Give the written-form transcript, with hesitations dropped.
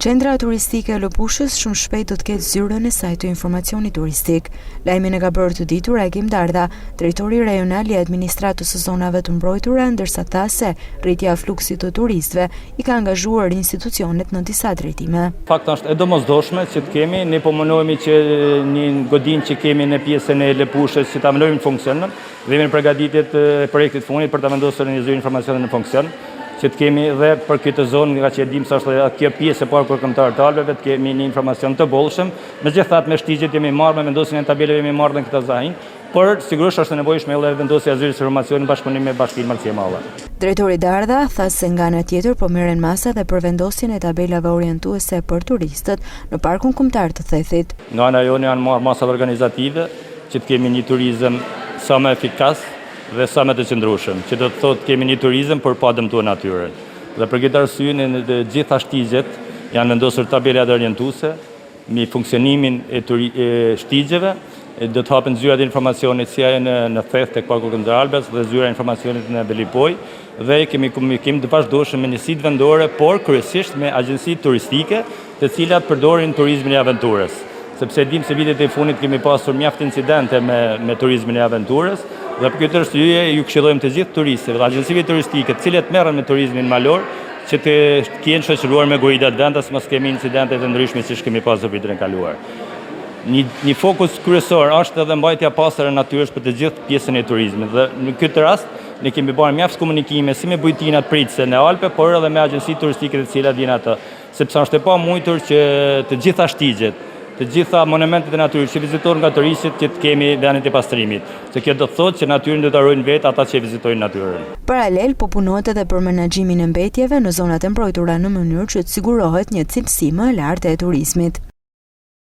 Qendra turistike e Lopushës shumë shpejt do të ketë zyrën e saj të informacionit turistik. Lajmin e ka bërë të ditur Agim Dardha, drejtori rajonal i administratës së zonave të mbrojtura, ndërsa tha se rritja e fluksit të turistëve i ka angazhuar institucionet në disa drejtime. Fakti është e domosdoshme që të kemi, ne po mundohemi që një godinë që kemi në pjesën e Lopushës që ta mënojmë në funksion, dhe jemi në përgatitje të projektit fundit për ta vendosur një zyrë informacioni në funksion, që të kemi dhe për këtë zonë, nga që e dim se është kjo pjesë e parë kërkëmbëtare të Alpeve, të kemi një informacion të bollshëm. Megjithatë me shtigjet jemi marrë, me vendosjen e tabelave jemi marrë në këtë zahin, por sigurisht është e nevojshme edhe vendosja e zyrës së informacionit në bashkëpunim me Bashkinë Malësie e Madhe. Drejtori Dardha tha se nga ana tjetër po merren masa dhe për vendosjen e tabelave orientuese për turistët në parkun kombëtar të Thethit. Nga ana jone janë marrë masa organizative që të kemi një turizëm sa më efikas dhe sa më të qëndrueshëm, që do të thotë kemi një turizëm për pa dëmtuar natyrën. Dhe për këtë arsye në të gjitha shtigjet janë vendosur tabelat orientuese me funksionimin e shtigjeve, do të hapen zyrat e informacionit si ajo në Theth tek Parku Kombëtar Albes dhe zyra e informacionit në Belipoj, dhe kemi komunikim të vazhdueshëm me njësitë vendore, por kryesisht me agjenci turistike, të cilat përdorin turizmin e aventurës. Sepse dim se vitet e fundit kemi pasur mjaft incidente me turizmin e aventurës, dhe për këtë arsye ju këshillojmë të gjithë turistëve dhe agjencive turistike të cilët merren me turizmin malor që të kenë shoqëruar me gojdat vendas, mos kemi incidente të ndryshme siç kemi pasur vitin e kaluar. Një fokus kryesor është edhe mbajtja e pastër e natyrës për të gjithë pjesën e turizmit, dhe në këtë rast ne kemi bërë mjaft komunikime si me bujtinat pritëse në Alpe, por edhe me agjencitë turistike të cilat vijnë atë, sepse është e pamujtur që të gjitha shtigjet, të gjitha monumentet e natyrës që vizitohen nga turistët që të kemi vendet e pastrimit. Se kjo do të thotë që natyrën do ta ruajnë vetë ata që vizitojnë natyrën. Paralel po punohet edhe për menaxhimin e mbetjeve në zonat e mbrojtura në mënyrë që të sigurohet një cilësi më e lartë e turizmit.